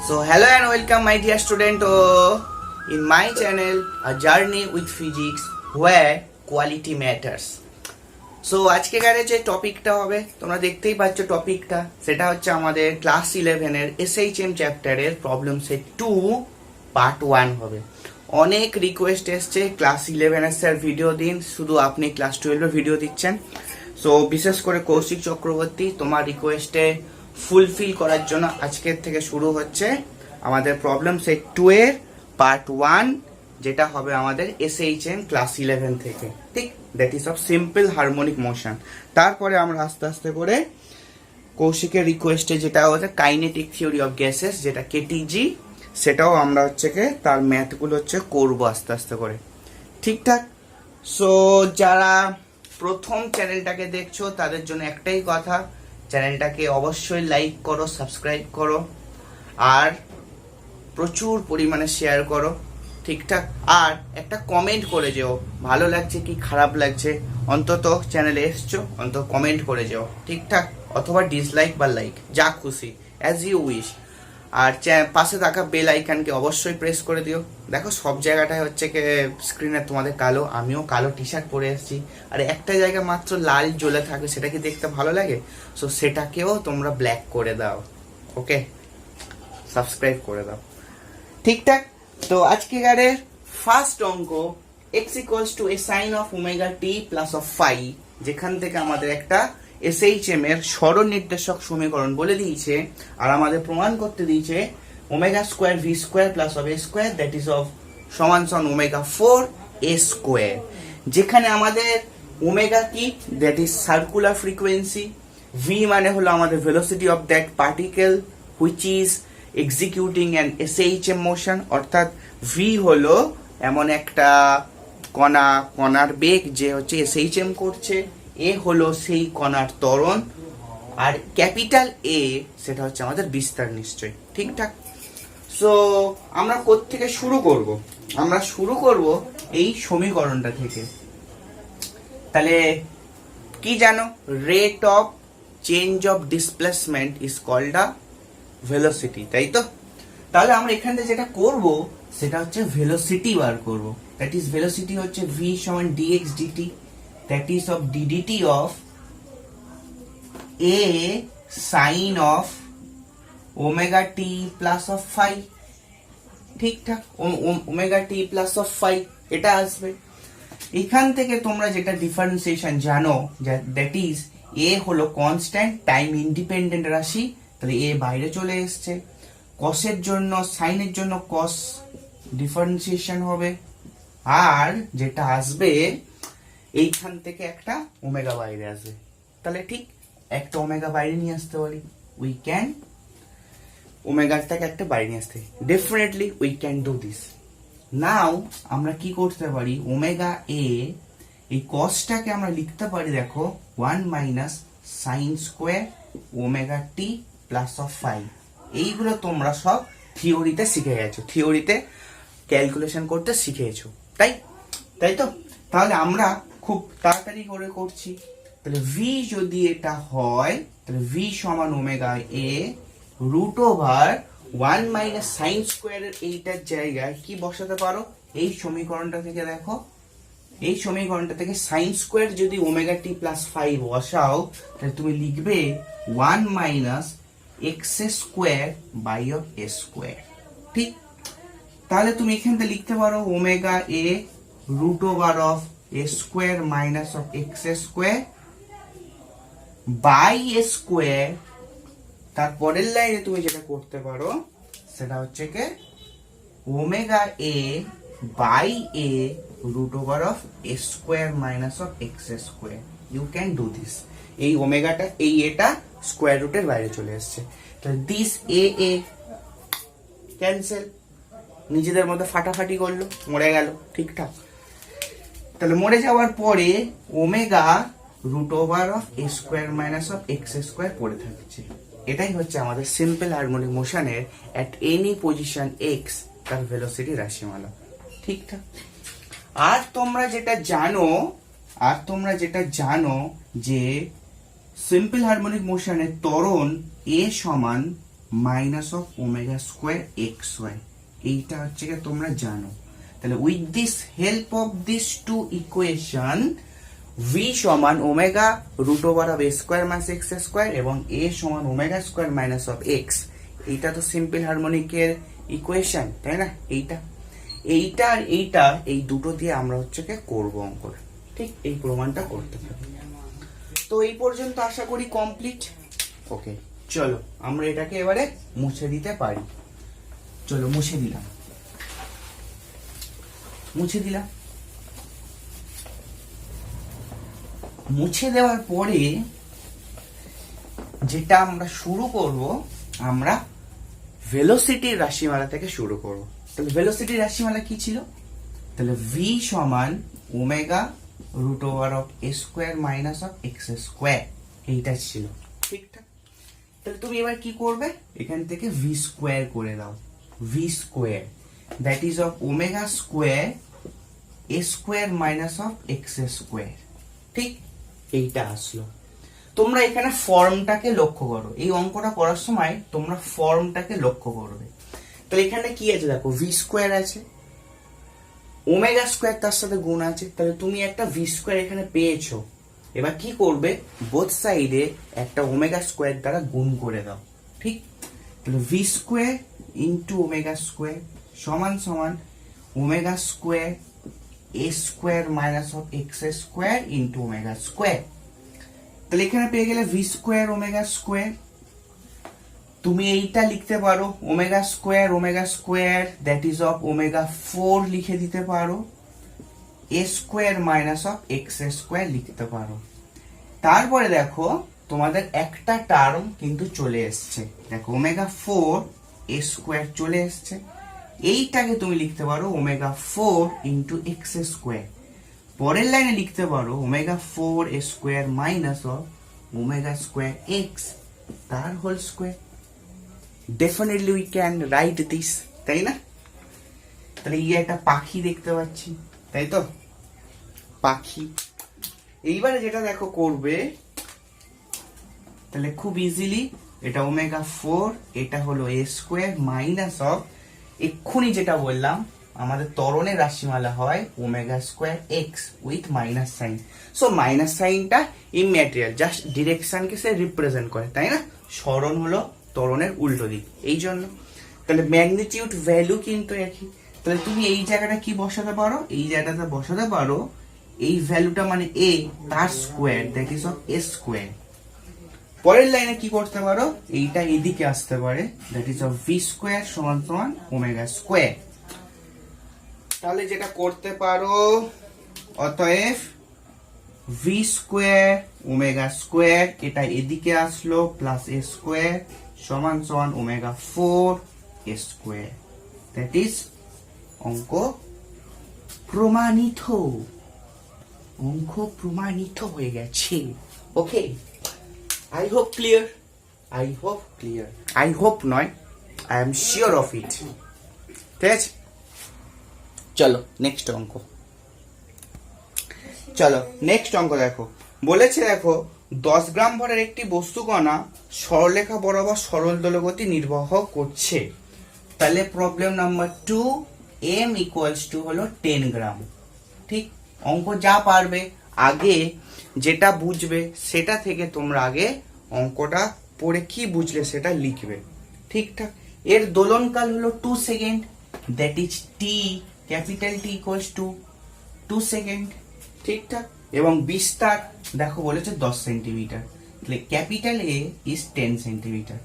So hello and welcome my dear student in my channel A Journey with Physics where quality matters. So আজকেকার যে টপিকটা হবে তোমরা দেখতেই পাচ্ছ টপিকটা, সেটা হচ্ছে আমাদের ক্লাস 11 এর এসএইচএম চ্যাপ্টারের প্রবলেম সেট 2 পার্ট 1 হবে। অনেক রিকোয়েস্ট এসছে ক্লাস 11 এর স্যার ভিডিও দিন, শুধু আপনি ক্লাস 12 এর ভিডিও দিচ্ছেন। সো বিশেষ করে কৌশিক চক্রবর্তী, তোমার রিকোয়েস্টে ফুলফিল করার জন্য আজকের থেকে শুরু হচ্ছে আমাদের প্রবলেম সেট 2 এর পার্ট 1, যেটা হবে আমাদের এসএইচএম ক্লাস 11 থেকে, ঠিক? That is of simple harmonic motion. তারপরে আমরা আস্তে আস্তে করে কৌশিকের রিকোয়েস্টে যেটা হচ্ছে কাইনেটিক থিওরি অফ গ্যাসেস, যেটা কেটিজি, সেটাও আমরা হচ্ছে তার ম্যাথগুলো করবো আস্তে আস্তে করে, ঠিকঠাক? সো যারা প্রথম চ্যানেলটাকে দেখছো তাদের জন্য একটাই কথা, চ্যানেলটাকে অবশ্যই লাইক করো, সাবস্ক্রাইব করো, আর প্রচুর পরিমাণে শেয়ার করো, ঠিকঠাক? আর একটা কমেন্ট করে যেও, ভালো লাগছে কি খারাপ লাগছে, অন্তত চ্যানেলে এসছো অন্তত কমেন্ট করে যেও, ঠিকঠাক? অথবা ডিসলাইক বা লাইক, যা খুশি, অ্যাজ ইউ উইশ। আর পাশে থাকা বেল আইকনকে অবশ্যই প্রেস করে দিও। দেখো সব জায়গাটায় স্ক্রিনে তোমাদের কালো, আমিও কালো টি শার্ট পরে এসেছি, আর একটা জায়গা মাত্র লাল জ্বলে থাকে, সেটা কি দেখতে ভালো লাগে? সো সেটাকেও তোমরা ব্ল্যাক করে দাও, ওকে? সাবস্ক্রাইব করে দাও, ঠিকঠাক? তো আজকেকারের ফার্স্ট অঙ্ক x equals to a sin of omega t plus of phi, যেখান থেকে আমাদের একটা এসএইচএম এর সরল নির্দেশক সমীকরণ বলে দিয়েছে, আর আমাদের প্রমাণ করতে দিয়েছে omega square V square plus of a square that is of সমান ওমেগা 4 a স্কোয়ার, যেখানে আমাদের ওমেগা কি, that is circular frequency, V মানে হলো আমাদের velocity of that particle which is executing an SHM motion, অর্থাৎ ভি হলো এমন একটা কণার বেগ যে এসএইচএম করছে, এ হলো সেই কণার ত্বরণ, আর ক্যাপিটাল এ সেটা হচ্ছে আমাদের বিস্তার, নিশ্চয়, ঠিকঠাক? সো আমরা কোত্থেকে শুরু করব? আমরা শুরু করব এই সমীকরণটা থেকে। তাহলে কি জানো? Rate of change of displacement is called a velocity, তাই তো? তাহলে আমরা এখান থেকে যেটা করব সেটা হচ্ছে ভেলোসিটি বার করব। দ্যাট ইজ ভেলোসিটি হচ্ছে v সমান dx dt, that is of ddt of a sin of omega t plus of phi, ঠিকঠাক? Omega t plus of phi এটা আসবে। এখান থেকে তোমরা যেটা ডিফারেন্সিয়েশন জানো, দ্যাট ইজ a হলো কনস্ট্যান্ট টাইম ইন্ডিপেন্ডেন্ট রাশি, তাহলে a বাইরে চলে এসছে। কসের জন্য সাইনের জন্য কস ডিফারেন্সিয়েশন হবে, আর যেটা আসবে এইখান থেকে একটা ওমেগা বাইরে আসবে। তাহলে ঠিক একটা ওমেগা বাইরে নিয়ে আসতে পারি, উই ক্যান ওমেগাটাকে একটা বাইরে নিয়ে আসতে, definitely we can do this. Now আমরা কি করতে পারি, ওমেগা এ এই কসটাকে আমরা লিখতে পারি, দেখো 1 minus sine square omega t plus of phi। এইগুলো তোমরা সব থিওরিতে শিখে গেছো, থিওরিতে ক্যালকুলেশন করতে শিখেছো, তাই তো? তাহলে আমরা খুব তাড়াতাড়ি করে করছি। তাহলে ভি যদি এটা হয়, তাহলে ভি সমান omega a root over 1 minus sine স্কোয়ারের এইটার জায়গায় কি বসাতে পারো? এই সমীকরণটা থেকে দেখো, এই সমীকরণটা থেকে সাইন স্কোয়ার যদি ওমেগা টি প্লাস 5 বসাও, তাহলে তুমি লিখবে 1 minus x square by of a square, ঠিক? তাহলে তুমি এখান থেকে লিখতে পারো omega a root over of a square minus of x square by a square. তারপরের লাইনে তুমি যেটা করতে পারো সেটা হচ্ছে কি omega a by a root over of a square minus of x square. You can do this. এই ওমেগাটা, এই এটা স্কোয়ার রুটের বাইরে চলে এসছে, তাহলে দিস এ ক্যান্সেল, নিজেদের মধ্যে ফাটাফাটি করলো, মরে গেল, ঠিকঠাক? তাহলে মরে যাওয়ার পরে omega root over of a square minus of x square পড়ে থাকছে। এটাই হচ্ছে আমাদের সিম্পল হারমোনিক মোশনের অ্যাট এনি পজিশন এক্স তার ভেলোসিটি রাশিমালা, ঠিকঠাক? আর তোমরা যেটা জানো যে সিম্পল হারমোনিক মোশনের ত্বরণ এ সমান minus of omega square x y, এইটা হচ্ছে কি তোমরা জানো। তাহলে with this help of this two equation v সমান omega root over of a square minus x square এবং এ সমান omega square minus of x, এইটা তো সিম্পল হারমোনিকের ইকুয়েশন, তাই না? এইটা আর এইটা, এই দুটো দিয়ে আমরা হচ্ছে কি করবো অঙ্কটা, ঠিক এই প্রমাণটা করতে পারি। তো এই পর্যন্ত আশা করি কমপ্লিট। ওকে, চলো আমরা এটাকে এবারে মুছে দিতে পারি। চলো মুছে দিলাম। মুছে দেওয়ার পরে যেটা আমরা শুরু করব, আমরা ভেলোসিটির রাশিমালা থেকে শুরু করব। তাহলে ভেলোসিটির রাশিমালা কি ছিল? তাহলে ভি সমান omega root over of a square minus of x square, এইটা ছিল, ঠিকঠাক। তাহলে তুমি এবার কি করবে, এখান থেকে ভি স্কোয়ার করে দাও। V square that is of omega square a square minus of x square, ঠিক এইটা আসলো। তোমরা এখানে ফর্মটাকে লক্ষ্য করো, এই অঙ্কটা করার সময় তোমরা ফর্মটাকে লক্ষ্য করবে। তাহলে এখানে কি আছে দেখো, ভি স্কোয়ার আছে, ওমেগা স্কোয়ার তার সাথে গুণ আছে, তাহলে তুমি একটা ভি স্কোয়ার এখানে পেয়েছো। এবার কি করবে, বোথ সাইডে একটা ওমেগা স্কোয়ার দ্বারা গুণ করে দাও, ঠিক। তাহলে V square into omega square সমান সমান omega square a square minus of x square into omega square. তাহলে এখানে পেয়ে গেলে ভি স্কোয়ার ওমেগা স্কোয়ার। তুমি এইটা লিখতে পারো omega square that is of omega 4 লিখে দিতে পারো, a square minus of x square লিখতে পারো। তারপরে দেখো তোমাদের একটা টার্ম কিন্তু চলে এসছে, দেখো ওমেগা 4 এ স্কোয়ার চলে এসছে, এইটাকে তুমি লিখতে পারো ওমেগা 4 ইন্টু এক্স স্কোয়ার। পরের লাইনে লিখতে পারো omega 4 a square minus of omega square x তার whole square. Definitely we can write this, তাই না? তাহলে এই একটা পাখি দেখতে পাচ্ছি, তাই তো, পাখি। এইবারে যেটা দেখো করবে, তাহলে খুব ইজিলি এটা ওমেগা 4, এটা হলো এ স্কোয়ার মাইনাস অফ, এক্ষুনি যেটা বললাম আমাদের ত্বরণের রাশিমালা হয় omega square x with minus sign. So minus সাইনটা ইম্যাটেরিয়াল, জাস্ট ডিরেকশনকে সে রিপ্রেজেন্ট করে, তাই না? সরণ হলো ত্বরণের উল্টো দিক, এই জন্য। তাহলে ম্যাগনিটিউড ভ্যালু কিন্তু একই। তাহলে তুমি এই জায়গাটা কি বসাতে পারো, এই জায়গাটা বসাতে পারো এই ভ্যালুটা মানে এ তার square that is of a square. পরের লাইনে কি করতে পারো, এইটা এদিকে আসতে পারে that is of V square সমান সমান ওমেগা স্কোয়ার। তাহলে যেটা করতে পারো, অতএব ভি স্কোয়ার ওমেগা স্কোয়ার এটা এদিকে আসলো প্লাস এ স্কোয়ার সমান সমান omega 4 a square. That is অঙ্ক প্রমাণিত, অঙ্ক প্রমাণিত হয়ে গেছে। ওকে, I hope clear. I hope নয়, I am sure of it. ঠিক আছে, চলো নেক্সট অঙ্ক। দেখো বলেছে, দেখো 10 গ্রাম ভরের একটি বস্তুকণা সরলরেখা বরাবর সরল দোলগতি নির্বাহ করছে। তাহলে problem number 2, m equals to হলো 10 গ্রাম। ঠিক, অঙ্ক যা পারবে আগে যেটা বুঝবে সেটা থেকে তোমরা আগে অঙ্কটা পড়ে কি বুঝলে সেটা লিখবে, ঠিকঠাক। এর দোলনকাল হলো 2 second, that is T, capital T equals to 2 second, ঠিকঠাক। এবং বিস্তার দেখো বলেছে 10 সেন্টিমিটার, তাহলে ক্যাপিটাল এ ইজ 10 সেন্টিমিটার।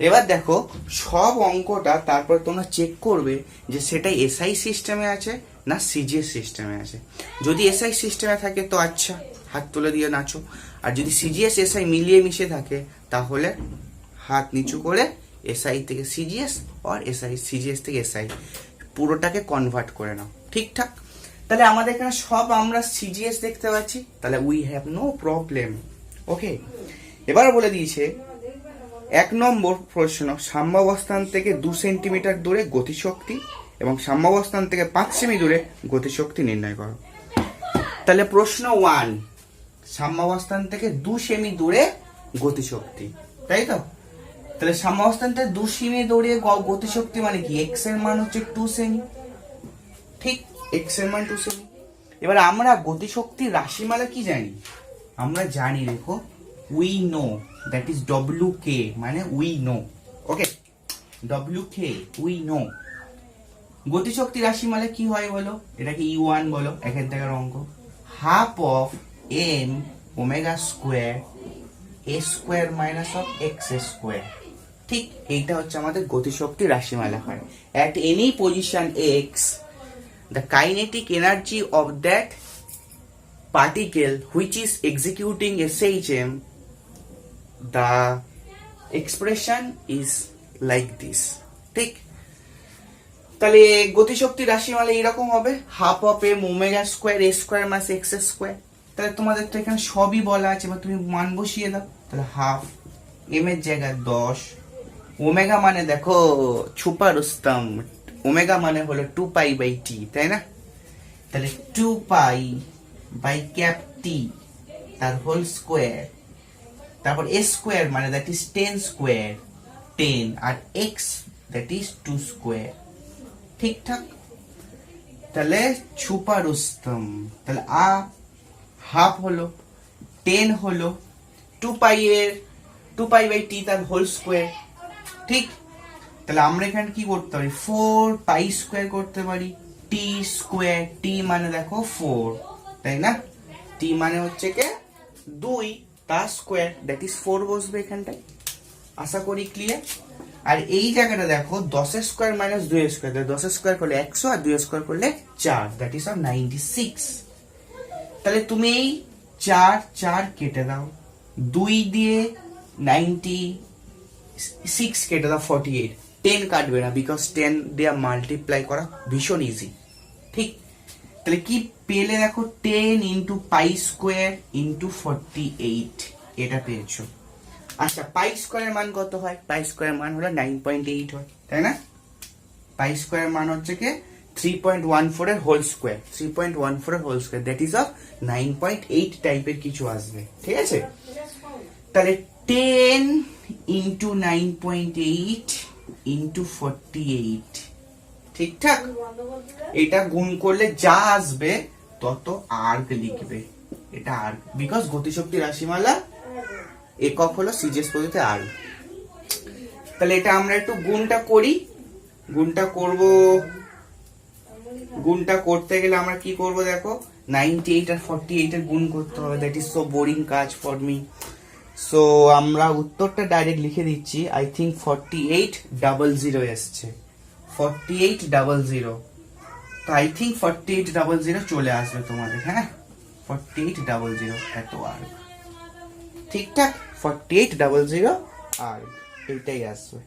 এবার দেখো সব অঙ্কটা তারপর তোমরা চেক করবে যে সেটা এসআই সিস্টেমে আছে না সিজিএস সিস্টেমে আছে। যদি এসআই সিস্টেমে থাকে তো আচ্ছা, হাত তুলে দিয়ে নাচো। আর যদি সিজিএস এসআই মিলিয়ে মিশে থাকে তাহলে হাত নিচু করে এসআই থেকে সিজিএস আর এসআই সিজিএস থেকে এসআই পুরোটাকে কনভার্ট করে নাও, ঠিকঠাক। তাহলে আমাদের এখানে সব আমরা সিজিএস দেখতে পাচ্ছি, তাহলে উই হ্যাভ নো প্রবলেম। ওকে, এবার বলে দিয়েছে 1 নম্বর প্রশ্ন, সাম্যাবস্থান থেকে 2 সেন্টিমিটার দূরে গতিশক্তি এবং সাম্যাবস্থান থেকে 5 সেমি দূরে গতিশক্তি নির্ণয় করো। তাহলে প্রশ্ন 1, সাম্যাবস্থান থেকে 2 সেমি দূরে গতিশক্তি, তাই তো। তাহলে সাম্যাবস্থানটা 2 সেমি দৌড়িয়ে গতিশক্তি মানে কি, x এর মান হচ্ছে 2 সেমি, ঠিক, x এর মান 2 সেমি। এবার আমরা গতিশক্তির রাশিমালা কি জানি, আমরা জানি, দেখো, we know that is WK, মানে we know, okay, WK we know. গতিশক্তি রাশিমালা কি হয় বলো, এটাকে E1 বলো, একের জায়গার অঙ্ক, half of m omega square a square minus of x square, ঠিক, এইটা হচ্ছে আমাদের গতিশক্তি রাশিমালা হয়। At any position x the kinetic energy of that particle which is executing SHM, the expression is like this, ঠিক। তাহলে গতিশক্তি রাশিমালা এরকম হবে, half of m omega square a square minus x square. তাহলে তোমাদের তো এখানে সবই বলা আছে, বা তুমি মান বসিয়ে দাও। তাহলে হাফ, এম এর জায়গায় 10, ওমেগা মানে দেখো ছুপা রুস্তম, ওমেগা মানে হলো 2 পাই বাই টি, তাই না? তাহলে 2 পাই বাই ক্যাপ টি তার হোল স্কোয়ার, তারপর এ স্কোয়ার মানে দ্যাট ইজ 10 স্কোয়ার, 10, আর এক্স দ্যাট ইজ 2 স্কোয়ার, ঠিকঠাক। তাহলে ছুপা রুস্তম, তাহলে হাফ হলো, 10 হলো, 2 পাই বাই টি তার হোল স্কোয়ার, ঠিক। তাহলে আমরা এখানে কি করতে পারি, 4 পাই স্কোয়ার করতে পারি, টি স্কোয়ার, টি মানে দেখো 4, তাই না? টি মানে হচ্ছে কে 2, তার স্কোয়ার দ্যাট ইজ 4 বসবে এখানটায়, আশা করি ক্লিয়ার। আর এই জায়গাটা দেখো 10 স্কোয়ার মাইনাস 2 স্কোয়ার, 10 স্কোয়ার করলে 100 আর 2 স্কোয়ার করলে 4, দ্যাট ইজ 96। তাহলে তুমি এই 4 কেটে দাও, 2 দিয়ে 96 কেটে দাও 48, 10 কাটবে না, বিকজ 10 দিয়ে মাল্টিপ্লাই করা ভীষণ ইজি, ঠিক। তাহলে কি পেলে দেখো, 10 ইন্টু পাই স্কোয়ার ইন্টু 48, এটা পেয়েছো। আচ্ছা, পাই স্কোয়ারের মান কত হয়? পাই স্কোয়ারের মান হলো 9.8 হয়, তাই না? পাই স্কোয়ারের মান হচ্ছে কি 3.14 এর হোল স্কোয়ার, 3.14 এর whole square that is of 9.8 টাইপের কিছু আসবে, ঠিক আছে? তাহলে 10 ইন্টু 9.8 ইন্টু 48, ঠিকঠাক। এটা গুণ করলে যা আসবে তত আর্গ লিখবে, এটা আর্গ, বিকজ গতিশক্তি রাশিমালা একক হলো সিজিএস পদ্ধতিতে আর্গ। তাহলে এটা আমরা একটু গুণটা করি, গুণটা করতে গেলে আমরা কি করব দেখো, 98 আর 48 এর গুণ করতে হবে, দ্যাট ইজ সো বোরিং কাজ ফর মি। সো আমরা উত্তরটা ডাইরেক্ট লিখে দিচ্ছি, আই থিঙ্ক 4800 এসছে, 4800, তো আই থিঙ্ক 4800 চলে আসবে তোমাদের, হ্যাঁ 4800 এত আর্গ, ঠিকঠাক, 4800 আর্গ, এইটাই আসবে,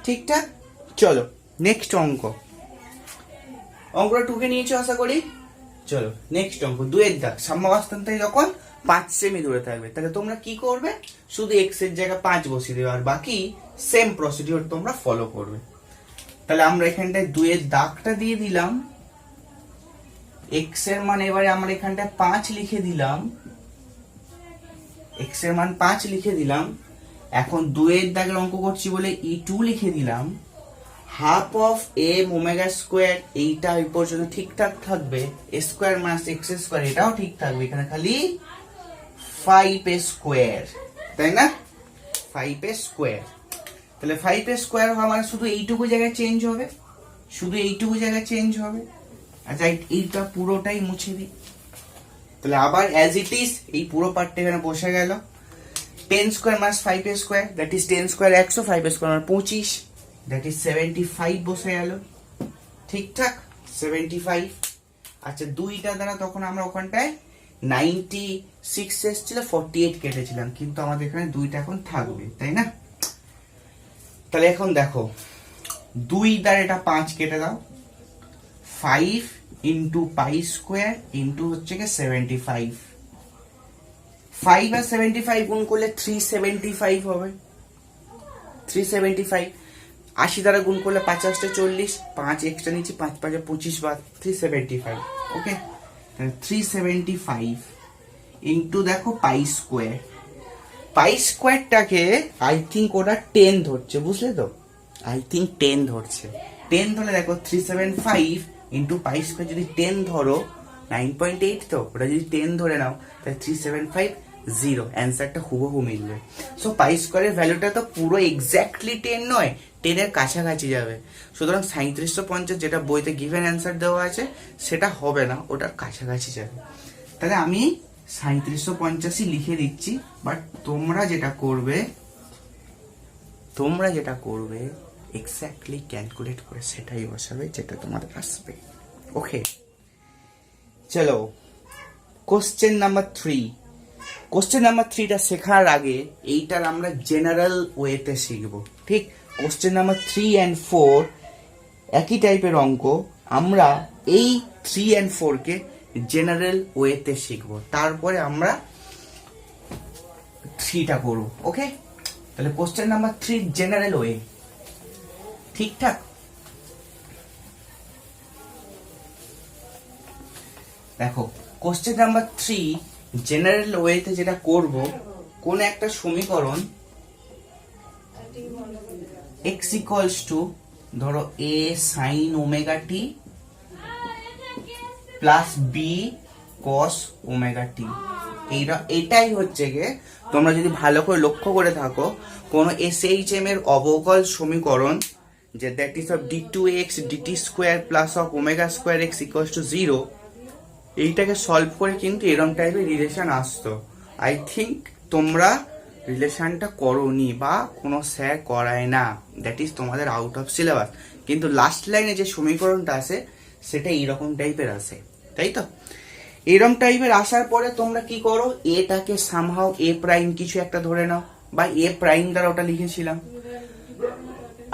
ঠিকঠাক। চলো নেক্সট অঙ্কটা টুকে নিয়েছো আশা করি। চলো নেক্সট অঙ্ক, 2 এর দাগ, সাম্যাবস্থান থেকে যখন 5 সেমি দূরে থাকবে, তাহলে তোমরা কি করবে, শুধু এক্স এর জায়গায় 5 বসিয়ে দেবে, আর বাকি সেম প্রসিডিওর তোমরা ফলো করবে। তাহলে আমরা এখানটায় 2 এর দাগটা দিয়ে দিলাম, এক্স এর মান এবারে আমরা এখানটায় 5 লিখে দিলাম, এক্স এর মান 5 লিখে দিলাম। এখন 2 এর দাগের অঙ্ক করছি বলে E2 লিখে দিলাম, half of m omega square, এইটা এই পর্যন্ত ঠিকঠাক থাকবে, a square minus x square এটাও ঠিক থাকবে, এখানে খালি 5 স্কোয়ার, তাই না? 5 স্কোয়ার, তাহলে 5 স্কোয়ার হওয়া মানে শুধু এইটুকু জায়গায় চেঞ্জ হবে, আচ্ছা এইটা পুরোটাই মুছে দিই, তাহলে আবার অ্যাজ ইট ইজ এই পুরো পার্টটা এখানে বসে গেল, 10 square minus 5 square that is 10 square 100, 5 square মানে 25, দ্যাট ইজ 75 বসে গেল, ঠিকঠাক 75। আচ্ছা 2টা দ্বারা তখন আমরা ওখানটায় 96 এসেছিল, 48 কেটেছিলাম, কিন্তু আমাদের এখানে 2টা এখন থাকবে, তাই না? তাহলে এখন দেখো 2 দ্বারা এটা 5 কেটে দাও, 5 ইন্টু পাই স্কোয়ার ইন্টু হচ্ছে কি 75, 5 আর 75 গুণ করলে 375 হবে, 375, 80 দ্বারা গুণ করলে 50 টা 40, 5 এক্সট্রা নিচ্ছি, 5 5 25 বার 375, ওকে। 375 ইন্টু দেখো পাই স্কোয়ার, পাই স্কোয়ারটাকে আই থিঙ্ক ওরা 10 ধরছে, বুঝলে তো? আই থিঙ্ক 10 ধরছে। 10 ধরে দেখো 375 ইন্টু পাই স্কোয়ার যদি 10 ধরো 9.8, তো ওটা যদি 10 ধরে নাও তাহলে 3750, অ্যান্সারটা হুবহু মিলবে। সো পাই স্কোয়ারের ভ্যালুটা তো পুরো এক্স্যাক্টলি 10 নয়, 10 এর কাছাকাছি যাবে। সুতরাং 3750 যেটা বইতে গিভেন অ্যান্সার দেওয়া আছে সেটা হবে না, ওটার কাছাকাছি যাবে। তাহলে আমি 3750 লিখে দিচ্ছি, বাট তোমরা যেটা করবে এক্স্যাক্টলি ক্যালকুলেট করে সেটাই বসাবে যেটা তোমাদের আসবে। ওকে, চলো কোশ্চেন নাম্বার 3। কোশ্চেন নাম্বার 3টা শেখার আগে এইটার আমরা জেনারেল ওয়েতে শিখবো, ঠিক? কোশ্চেন নাম্বার 3 and 4 একই টাইপের অঙ্ক, আমরা এই 3 and 4 কে জেনারেল ওয়েতে শিখবো, তারপরে আমরা 3টা করবো। ওকে, তাহলে কোশ্চেন নাম্বার 3 জেনারেল ওয়ে, ঠিকঠাক? দেখো কোশ্চেন নাম্বার 3 জেনারেল ওয়েতে যেটা করব, কোন একটা সমীকরণ x ইকুয়ালস টু ধরো a sin omega t plus b cos omega t, এটাই হচ্ছে গিয়ে, তোমরা যদি ভালো করে লক্ষ্য করে থাকো, কোন SHM এর অবকল সমীকরণ যে that is of d2x dt square plus of omega square x equals to 0, এইটাকে সলভ করে কিন্তু এরকম টাইপের রিলেশন আসতো। আই থিঙ্ক তোমরা রিলেশনটা করোনি বা কোনো স্যার করায় না, দ্যাট ইজ তোমাদের আউট অফ সিলেবাস। কিন্তু লাস্ট লাইনে যে সমীকরণটা আসে সেটা এইরকম টাইপের আসে, তাই তো? এরকম টাইপের আসার পরে তোমরা কি করো, এটাকে সামহাও এ প্রাইম কিছু একটা ধরে নাও, বা এ প্রাইম দ্বারা ওটা লিখেছিলাম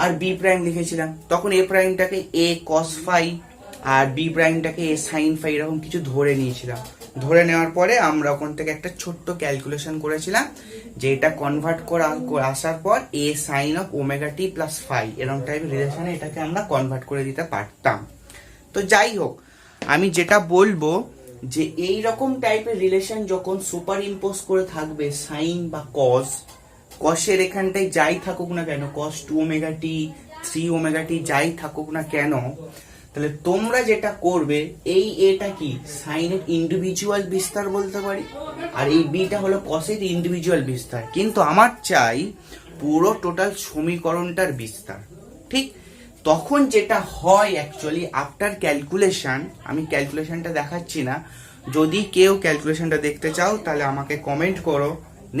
আর বি প্রাইম লিখেছিলাম, তখন এ প্রাইমটাকে এ কস ফাই আর বি প্রাইমটাকে এ সাইন ফাই, এরকম কিছু ধরে নিয়েছিলাম। ধরে নেওয়ার পরে আমরা ওখান থেকে একটা ছোট্ট ক্যালকুলেশন করেছিলাম যে এটা কনভার্ট করে আসার পর a sine of omega t plus phi, এরকম টাইপের রিলেশনে এটাকে আমরা কনভার্ট করে দিতে পারতাম। তো যাই হোক, আমি যেটা বলবো যে এই রকম টাইপের রিলেশন যখন সুপার ইম্পোজ করে থাকবে সাইন বা কস, কসের এখানটায় যাই থাকুক না কেন, কস 2 ওমেগা টি 3 ওমেগা টি যাই থাকুক না কেন, তাহলে তোমরা যেটা করবে, এই এটা কি সাইনের ইন্ডিভিজুয়াল বিস্তার বলতে পারি, আর এই বিটা হলো কসের ইন্ডিভিজুয়াল বিস্তার, কিন্তু আমার চাই পুরো টোটাল সমীকরণটার বিস্তার, ঠিক? তখন যেটা হয় অ্যাকচুয়ালি আফটার ক্যালকুলেশন, আমি ক্যালকুলেশনটা দেখাচ্ছি না, যদি কেউ ক্যালকুলেশনটা দেখতে চাও তাহলে আমাকে কমেন্ট করো,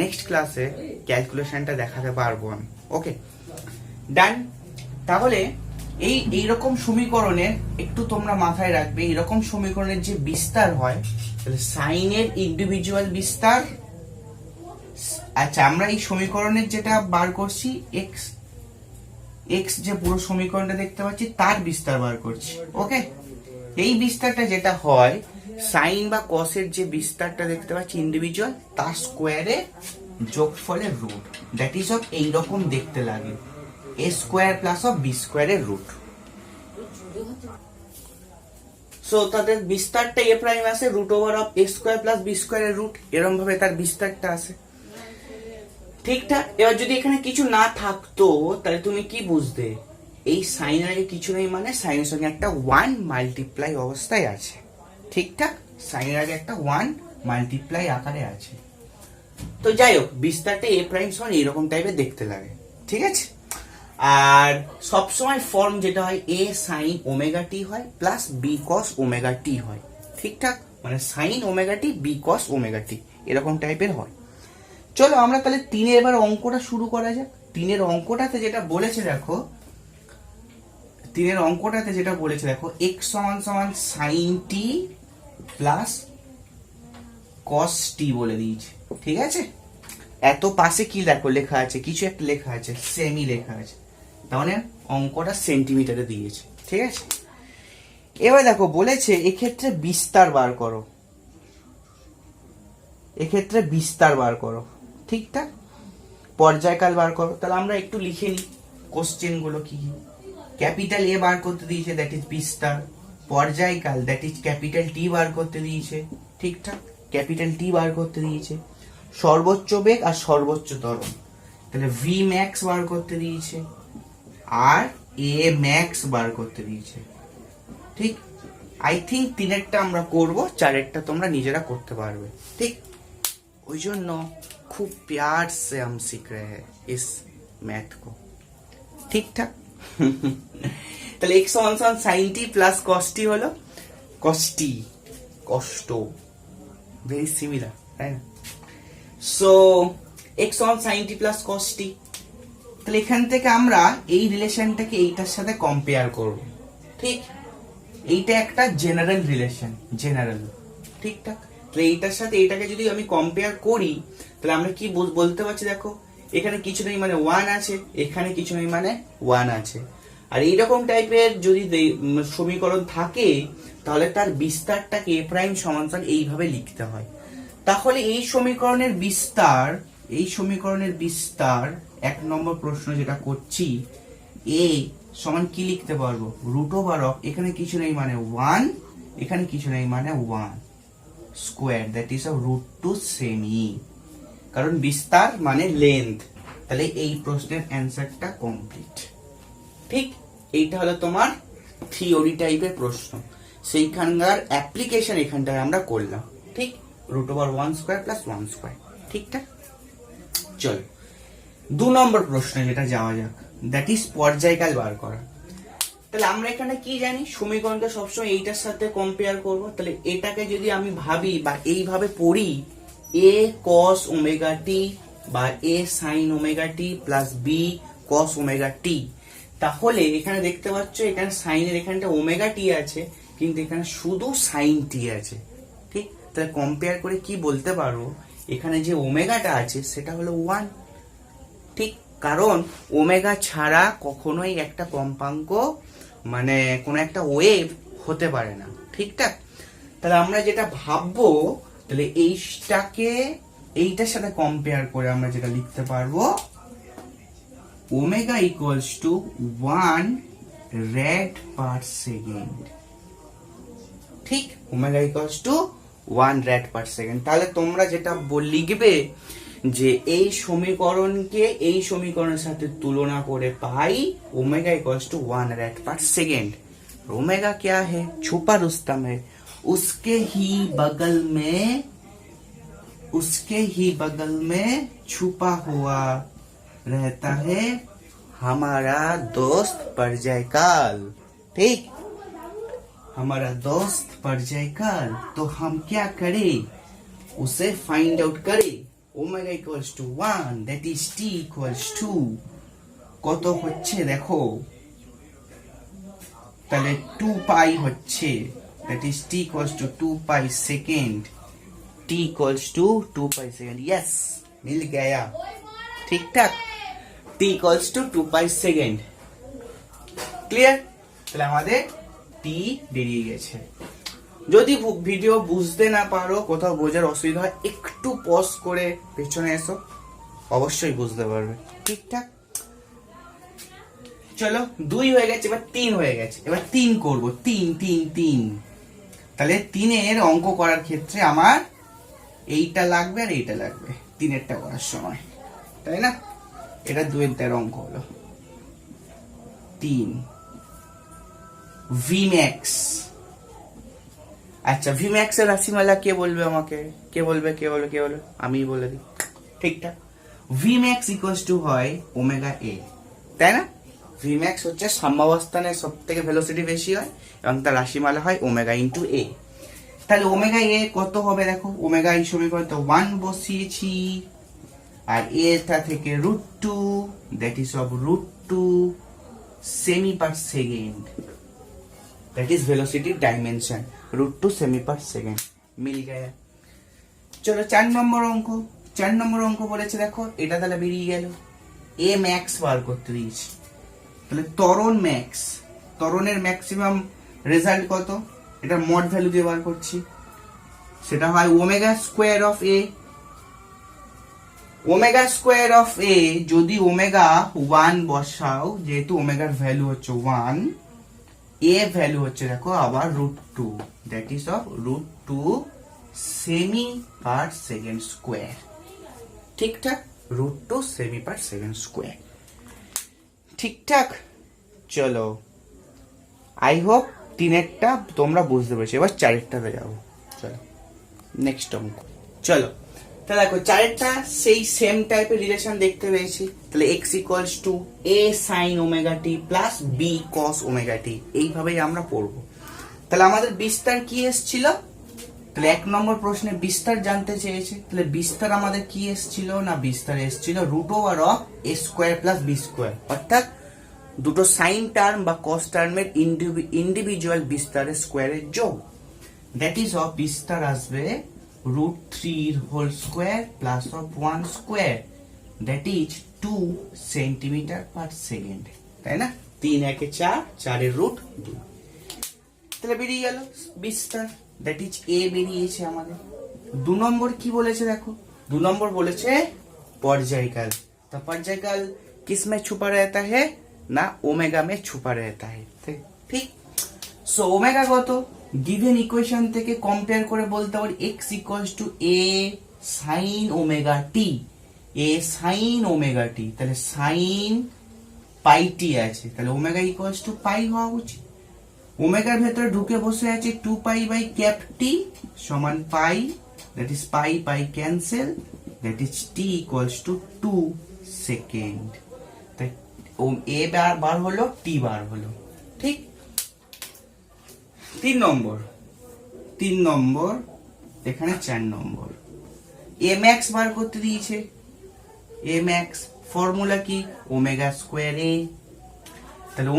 নেক্সট ক্লাসে ক্যালকুলেশনটা দেখাতে পারবো আমি। ওকে, ডান। তাহলে এইরকম সমীকরণের একটু তোমরা মাথায় রাখবে, এইরকম সমীকরণের যে বিস্তার হয়, তাহলে সাইনের ইন্ডিভিজুয়াল বিস্তার, আচ্ছা আমরা এই সমীকরণের যেটা বার করছি এক্স, এক্স যে পুরো সমীকরণটা দেখতে পাচ্ছি তার বিস্তার বার করছি। ওকে, এই বিস্তারটা যেটা হয় সাইন বা কসের যে বিস্তারটা দেখতে পাচ্ছি ইন্ডিভিজুয়াল, তার স্কোয়ারে যোগফলের রুট, দ্যাট ইজ অফ এইরকম দেখতে লাগে, a square plus of b স্কোয়ারের রুট। সো তাদের বিস্তারটা এ প্রাইম আসে root over of a square plus b স্কোয়ারের রুট, এরকম ভাবে তার বিস্তারটা আসে, ঠিকঠাক? এবার যদি এখানে কিছু না থাকতো তাহলে তুমি কি বুঝতে, এই সাইনের আগে কিছু নেই মানে সাইনের সঙ্গে একটা 1 মাল্টিপ্লাই অবস্থায় আছে, ঠিকঠাক? সাইনের আগে একটা 1 মাল্টিপ্লাই আকারে আছে। তো যাই হোক, বিস্তারটা এ প্রাইম সমান এইরকম টাইপের দেখতে লাগে, ঠিক আছে? আর সবসময় ফর্ম যেটা হয় এ সাইন ওমেগা টি হয় plus b cos omega t হয়, ঠিকঠাক? মানে sine omega t b cos omega t এরকম টাইপের হয়। চলো আমরা তাহলে 3 এবার অঙ্কটা শুরু করা যাক। 3 অঙ্কটাতে যেটা বলেছে দেখো, 3 অঙ্কটাতে যেটা বলেছে দেখো, x সমান সমান সাইন টি প্লাস কস টি বলে দিয়েছে, ঠিক আছে? এত পাশে কি দেখো লেখা আছে, কিছু একটা লেখা আছে, সেমি লেখা আছে, তাহলে অঙ্কটা সেন্টিমিটারে দিয়েছে, ঠিক আছে? এবার দেখো বলেছে এক্ষেত্রে বিস্তার বার করো, এক্ষেত্রে বিস্তার বার করো, ঠিকঠাক? পর্যায়কাল বার করো। তাহলে আমরা একটু লিখে নিই কোশ্চেন গুলো কি কি। ক্যাপিটাল এ বার করতে দিয়েছে, দ্যাট ইজ বিস্তার। পর্যায়কাল দ্যাট ইজ ক্যাপিটাল টি বার করতে দিয়েছে, ঠিকঠাক? ক্যাপিটাল টি বার করতে দিয়েছে। সর্বোচ্চ বেগ আর সর্বোচ্চ ত্বরণ। তাহলে ভি ম্যাক্স বার করতে দিয়েছে আর এ ম্যাক্স বার করতে দিয়েছে। ঠিক, আই থিঙ্ক 3-এরটা আমরা করব, 4-এরটা তোমরা নিজেরা করতে পারবে। ঠিক, ওই জন্য খুব प्यार से हम सीख रहे हैं इस मैथ को। ठीक ठाक। তাহলে x সমান sin t plus cos t হলো cos t, কষ্ট, ভেরি সিমিলার, তাই না? সো x সমান sin t plus cos t। তাহলে এখান থেকে আমরা এই রিলেশনটাকে এইটার সাথে কম্পেয়ার করব। ঠিক, এইটা একটা জেনারেল রিলেশন, জেনারেল। ঠিকঠাক। তাহলে এইটার সাথে এইটাকে যদি আমি কম্পেয়ার করি তাহলে আমরা কি বলতে পারছি, দেখো এখানে কিছু নেই মানে 1 আছে, এখানে কিছু নেই মানে 1 আছে। আর এইরকম টাইপের যদি সমীকরণ থাকে তাহলে তার বিস্তারটাকে a প্রাইম সমান এইভাবে লিখতে হয়। তাহলে এই সমীকরণের বিস্তার 1 নম্বর প্রশ্ন যেটা করছি, a সমান কি লিখতে পারবো, রুট ওভার অফ, এখানে কিছু নেই মানে 1, এখানে কিছু নেই মানে 1 square, that is root two সেমি, কারণ বিস্তার মানে লেন্থ। তাহলে এই প্রশ্নের অ্যান্সারটা কমপ্লিট। ঠিক, এইটা হলো তোমার থিওরি টাইপের প্রশ্ন, সেইখানকার অ্যাপ্লিকেশন এখানটায় আমরা করলাম। ঠিক, root over 1 square plus 1 square. ঠিকঠাক। চলো 2 নম্বর প্রশ্ন যেটা যাওয়া যাক, দ্যাট ইজ পর্যায়কাল বার করা। তাহলে আমরা এখানে কি জানি, সমীকরণটা সবসময় এইটার সাথে কম্পেয়ার করব। তাহলে এটাকে যদি আমি ভাবি বা এইভাবে পড়ি, a cos ওমেগা t বা a sin omega t plus b cos omega t, তাহলে এখানে দেখতে পাচ্ছ এখানে সাইনের এখানটা ওমেগা t আছে, কিন্তু এখানে শুধু sin t আছে। ঠিক, তাহলে কম্পেয়ার করে কি বলতে পারবো, এখানে যে ওমেগাটা আছে সেটা হলো 1। ঠিক, কারণ ওমেগা ছাড়া কখনোই একটা কম্পাঙ্ক মানে কোন একটা ওয়েভ হতে পারে না। ঠিকঠাক। তাহলে আমরা যেটা ভাববো, তাহলে এইটাকে এইটার সাথে কম্পেয়ার করে আমরা যেটা লিখতে পারবো, omega equals to 1 rad per second. ঠিক, omega equals to 1 rad per second. তাহলে তোমরা যেটা লিখবে যে এই সমীকরণকে এই সমীকরণের সাথে তুলনা করে পাই ओमेगा इक्वल्स टू 1 रेड पर सेकेंड। ओमेगा क्या है, छुपा रुस्तम है, उसके ही बगल में छुपा हुआ रहता है हमारा दोस्त पर्यायकाल। ठीक, हमारा दोस्त पर्यायकाल। तो हम क्या करें, उसे फाइंड आउट करें। Omega equals to 1, that is t equals to কত হচ্ছে দেখো, তাহলে 2 পাই হচ্ছে, that is t equals to 2 pi second, t equals to 2 pi second. Yes, मिल गया। ठीक ठाक, t equals to 2 pi second. Clear? তাহলে আমাদের t বেরিয়ে গেছে। যদি ভিডিও বুঝতে না পারো, কোথাও বোঝার অসুবিধা হয়, একটু পজ করে পেছনে এসো, অবশ্যই বুঝতে পারবে। ঠিকঠাক। চলো 2 হয়ে গেছে, এবার 3 হয়ে গেছে, এবার 3 করব। 3 তাহলে 3-এর অঙ্ক করার ক্ষেত্রে আমার এইটা লাগবে আর এইটা লাগবে 3-এরটা করার সময়, তাই না? এটা 2-এর অঙ্ক হলো 3 ভিম্যাক্স। আচ্ছা, ভিম্যাক্স এর রাশিমালা কে বলবে আমাকে? কে বলবে? আমি বলে দিই। ঠিকঠাক। ভিম্যাক্স ইকুয়ালস টু হয় ওমেগা এ, তাই না? ভিম্যাক্স হচ্ছে সাম্যাবস্থানে সব থেকে ভেলোসিটি বেশি হয় এবং তার রাশিমালা হয় ওমেগা ইন্টু এ। তাহলে ওমেগা এ কত হবে দেখো, ওমেগা এই সমীকরণ তো 1 বসিয়েছি, আর এটা থেকে √2, দ্যাট ইজ অফ √2 সেমি per second, that is velocity dimension, √2 সেমি পার সেকেন্ড। মিল গয়া। চলো 4 নম্বর অঙ্ক। 4 নম্বর অঙ্ক বলেছে দেখো, এটা তাহলে বেরিয়ে গেল। এ ম্যাক্স বার করতে দিয়েছি, তাহলে ত্বরণ ম্যাক্স, ত্বরণের ম্যাক্সিমাম রেজাল্ট কত, এটা মড ভ্যালু দিয়ে বার করছি, সেটা হয় omega square of a. Omega square of a যদি ওমেগা 1 বসাও, যেহেতু ওমেগার ভ্যালু হচ্ছে 1, এ ভ্যালু হচ্ছে দেখো আবার √2, দ্যাট ইজ অফ √2 সেমি পার সেকেন্ড স্কোয়ার। ঠিকঠাক, √2 সেমি পার সেকেন্ড স্কোয়ার। ঠিকঠাক, চলো আই হোপ তিনেরটা তোমরা বুঝতে পেরেছো। এবার চারেরটাতে যাবো, চলো নেক্সট অঙ্ক। চলো তাহলে দেখো চারেরটা সেই সেম টাইপের রিলেশন দেখতে পেয়েছি। তাহলে x equals to a sine omega t plus b cos omega t, এইভাবেই আমরা পড়বো। তাহলে আমাদের বিস্তার কি এসছিল? তাহলে 1 নম্বর প্রশ্নে বিস্তার জানতে চেয়েছে। তাহলে বিস্তার আমাদের কি এসছিল? না বিস্তার এসছিল √ওভার of a square plus b square, অর্থাৎ দুটো সাইন টার্ম বা কস টার্মের ইন্ডিভিজুয়াল বিস্তারের স্কোয়ারের যোগ। দ্যাট ইজ অফ বিস্তার আসবে √3 whole square plus of 1 square, that is 2 centimetre per second, তাই না? 3 1 4, 4 এর √2। তাহলে বেরিয়ে গেল বিস্তার, দ্যাট ইজ এ বেরিয়েছে আমাদের। 2 নম্বর কি বলেছে দেখো, 2 নম্বর বলেছে পর্যায়কাল। तो पर्यायकाल किस में छुपा रहता है? ना ओमेगा में छुपा रहता है। ठीक, सो ओमेगा কত गिवन इक्वेशन থেকে কম্পেয়ার করে বলতে পারি x equals to a sin omega t, a sin omega t। তাহলে sin পাই t আছে, তাহলে ওমেগা ইকুয়ালস টু পাই হওয়া উচিত। ওমেগার ভেতরে ঢুকে বসে আছে 2 পাই বাই ক্যাপ t সমান pi, that is pi pi cancel, that is t equals to 2 second. তাই a বার হলো, t বার হলো। ঠিক, 3 নম্বর এখানে 4 নম্বর a max বার করতে দিয়েছে। a max ফর্মুলা কি? Omega square a। তাহলে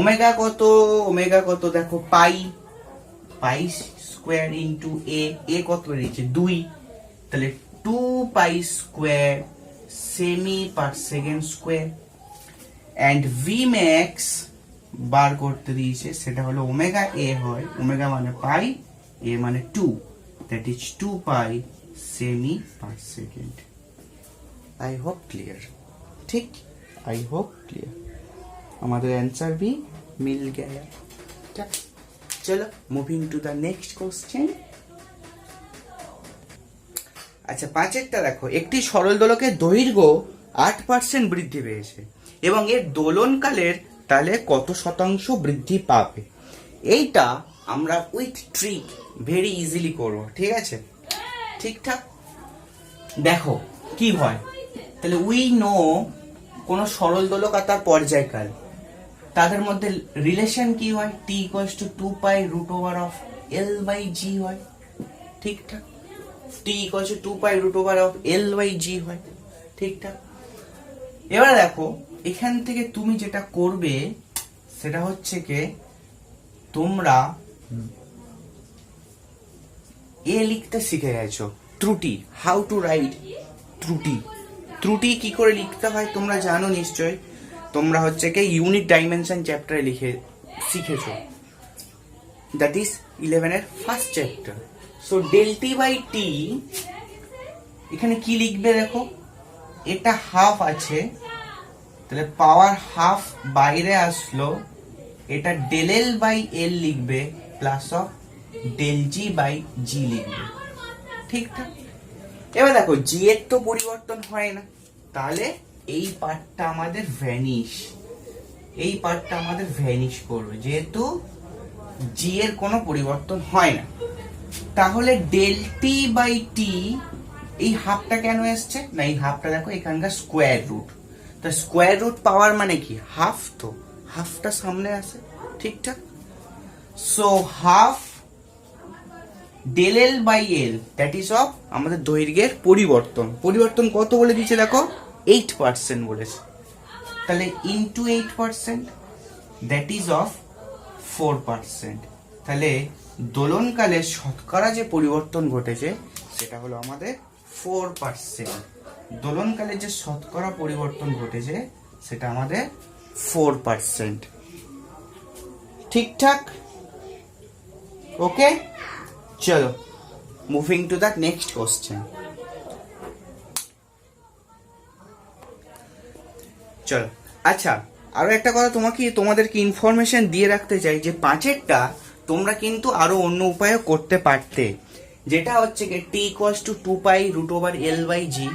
ওমেগা কত দেখো পাই স্কয়ার ইনটু a কত বেরিয়েছে 2, তাহলে 2 পাই স্কয়ার সেমি per second square. And v max বার করতে দিয়েছে, সেটা হলো ওমেগা a হয়, ওমেগা মানে পাই, a মানে 2, দ্যাট ইজ 2 পাই সেমি per second. I hope clear. ठीक, आई होप क्लियर। हमारा आंसर भी मिल गया। ठीक, चलो moving to the next question. আচ্ছা 5এরটা দেখো, একটি সরল দোলকের দৈর্ঘ্য 8% বৃদ্ধি পেয়েছে এবং এর দোলনকালের তাহলে কত শতাংশ বৃদ্ধি পাবে? এইটা আমরা উইথ ট্রিক ভেরি ইজিলি করব। ঠিক আছে, ঠিকঠাক দেখো কি হয়। তাহলে উই নো কোন সরল দোলক আর তার পর্যায়কাল, তাদের মধ্যে রিলেশন কি হয়? t equals to 2 pi root over of l by g হয়। ঠিকঠাক, t equals to 2 pi root over of l by g হয়। ঠিকঠাক, এবার দেখো এখান থেকে তুমি যেটা করবে সেটা হচ্ছে কি, তোমরা এ লিখতে শিখে গেছো। ত্রুটি, হাউ টু রাইট ত্রুটি কি করে লিখতে হয় তোমরা জানো নিশ্চয়। তোমরা হচ্ছে কি ইউনিট ডাইমেনশন চ্যাপ্টারে শিখেছো, দ্যাট ইজ 11 এর first chapter. So del t by t এখানে কি লিখবে দেখো, এটা হাফ আছে, তাহলে পাওয়ার হাফ বাইরে আসলো, এটা ডেল এল বাই এল লিখবে plus of del g by g লিখবে। ঠিকঠাক, এবার দেখো জি এর তো পরিবর্তন হয় না, তাহলে এই পার্টটা আমাদের ভ্যানিশ করবে, যেহেতু জি এর কোনো পরিবর্তন হয় না। তাহলে ডেল টি বাই টি এই হাফটা কেন এসছে? না এই হাফটা দেখো এখানকার স্কোয়ার রুট, তা স্কোয়ার রুট পাওয়ার মানে কি হাফ, তো হাফটা সামনে আসে। ঠিকঠাক, so half del l by l, that is of আমাদের দৈর্ঘ্যের পরিবর্তন কত বলে দিয়েছে দেখো 8% বলেছে, তাহলে ইনটু 8%, দ্যাট ইজ অফ 4%। তাহলে দোলনকালে শতকরা যে পরিবর্তন ঘটেছে সেটা হলো আমাদের 4%। দোলনকালে যে শতকরা পরিবর্তন ঘটেছে সেটা আমাদের 4%। ঠিকঠাক, ওকে, চলো moving to the next question. চলো আচ্ছা, আরো একটা কথা তোমাদেরকে ইনফরমেশন দিয়ে রাখতে চাই যে 5এরটা তোমরা কিন্তু আরো অন্য উপায়ে করতে পারতে, যেটা হচ্ছে কি T equals to 2 pi root over L by g,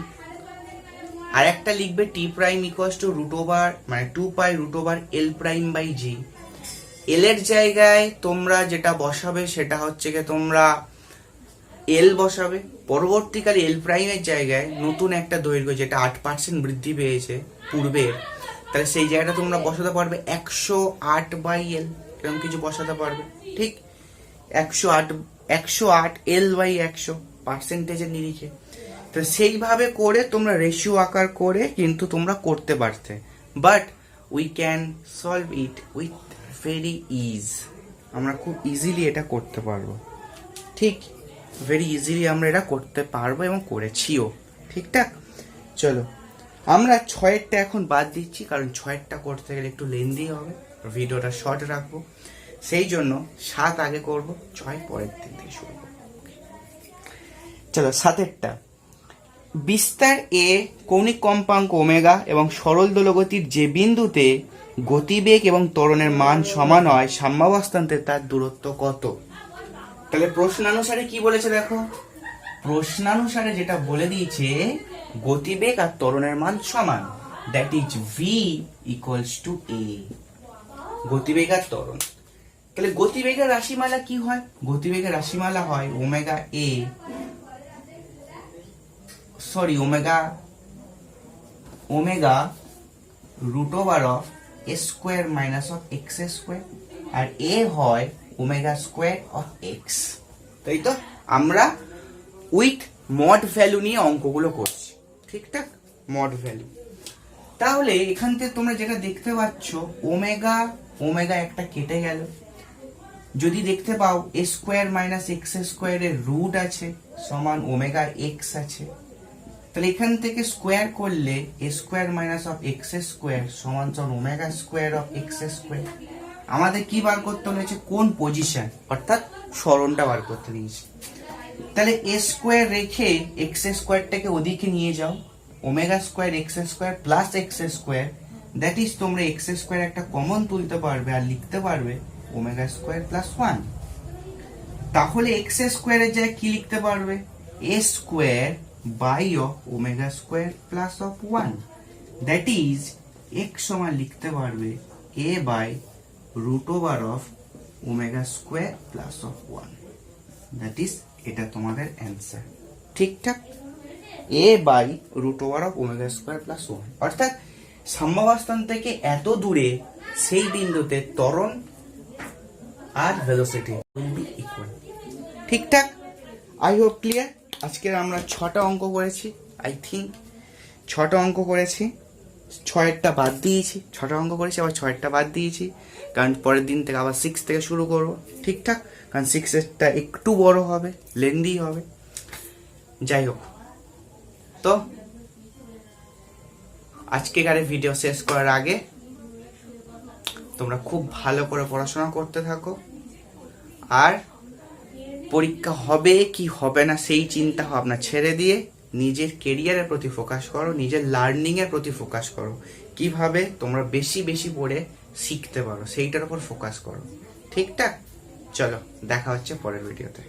আর একটা লিখবে T prime equals to root over মানে 2 pi root over L prime by g. L এর জায়গায় তোমরা যেটা বসাবে সেটা হচ্ছে কি তোমরা এল বসাবে, পরবর্তীকালে এল প্রাইমের জায়গায় নতুন একটা দৈর্ঘ্য যেটা 8% বৃদ্ধি পেয়েছে পূর্বের, তাহলে সেই জায়গাটা তোমরা বসাতে পারবে 108 বাই এল, এরকম কিছু বসাতে পারবে। ঠিক 108 এল বাই 100 পার্সেন্টেজের নিরিখে। তো সেইভাবে করে তোমরা রেশিও আকার করে কিন্তু তোমরা করতে পারতে, but we can solve it with very is. আমরা খুব ইজিলি এটা করতে পারবো, ঠিক ভেরি ইজিলি আমরা এটা করতে পারবো এবং করেছিও। ঠিকঠাক, চলো আমরা 6-এরটা এখন বাদ দিচ্ছি, কারণ 6-এরটা করতে গেলে একটু লেন্দি হবে, ভিডিওটা শর্ট রাখবো, সেই জন্য 7 আগে করব, 6 পরের দিন থেকে শুরু করবো। চলো 7-এরটা, বিস্তার এ কৌণিক কম্পাঙ্ক ওমেগা এবং সরল দোলগতির যে বিন্দুতে গতিবেগ এবং ত্বরণের মান সমান হয় সাম্যাবস্থান্তে তার দূরত্ব কত? তাহলে প্রশ্নানুসারে কি বলেছে দেখো, প্রশ্নানুসারে যেটা বলে দিয়েছে গতিবেগ আর ত্বরণের মান সমান, that is v equals to a, গতিবেগ আর ত্বরণ। তাহলে গতিবেগের রাশিমালা কি হয়? গতিবেগের রাশিমালা হয় omega a omega root over of a square minus of x square, আর এ হয় ওমেগা স্কোয়ার অফ এক্স। তাই তো আমরা উইথ মড ভ্যালু নিয়ে অঙ্কগুলো করছি, ঠিকঠাক, মড ভ্যালু। তাহলে এখান থেকে তোমরা যেটা দেখতে পাচ্ছ ওমেগা ওমেগা একটা কেটে গেল, যদি দেখতে পাও এ স্কোয়ার মাইনাস এক্স স্কোয়ারের রুট আছে সমান ওমেগা এক্স আছে, তাহলে এখান থেকে স্কোয়ার করলে a square minus of x square সমান omega square of x square. আমাদের কি বার করতে হয়েছে? কোন পজিশন, অর্থাৎ সরণটা বার করতে দিয়েছি। তাহলে এ স্কোয়ার রেখে এক্স স্কোয়ারটাকে ওদিকে নিয়ে যাও, omega square x square plus x square, that is তোমরা এক্স স্কোয়ার একটা কমন তুলতে পারবে আর লিখতে পারবে ওমেগা স্কোয়ার প্লাস 1। তাহলে এক্স স্কোয়ারের জায়গায় কি লিখতে পারবে? A square by of omega square plus of 1, that is x সমান লিখতে পারবে a by root over of omega square plus of 1, that is এটা তোমাদের অ্যান্সার। ঠিকঠাক, a by root over of omega square plus 1, অর্থাৎ সাম্যাবস্থান থেকে এত দূরে সেই বিন্দুতে ত্বরণ আর ভেলোসিটি উইল বি ইকুয়াল। ঠিকঠাক, আই হোপ ক্লিয়ার। আজকের আমরা 6টা অঙ্ক করেছি, আই থিঙ্ক 6টা অঙ্ক করেছি, 6-এরটা বাদ দিয়েছি, 6টা অঙ্ক করেছি আবার 6-এরটা বাদ দিয়েছি, কারণ পরের দিন থেকে আবার 6 থেকে শুরু করব। ঠিকঠাক, কারণ 6-এরটা একটু বড় হবে, লেন্দি হবে। যাই হোক, তো আজকেকার ভিডিও শেষ করার আগে তোমরা খুব ভালো করে পড়াশোনা করতে থাকো, আর পরীক্ষা হবে কি হবে না সেই চিন্তা ভাবনা ছেড়ে দিয়ে নিজের কেরিয়ারের প্রতি ফোকাস করো, নিজের লার্নিং এর প্রতি ফোকাস করো, কিভাবে তোমরা বেশি বেশি পড়ে শিখতে পারো সেইটার উপর ফোকাস করো। ঠিকঠাক, চলো দেখা হচ্ছে পরের ভিডিওতে।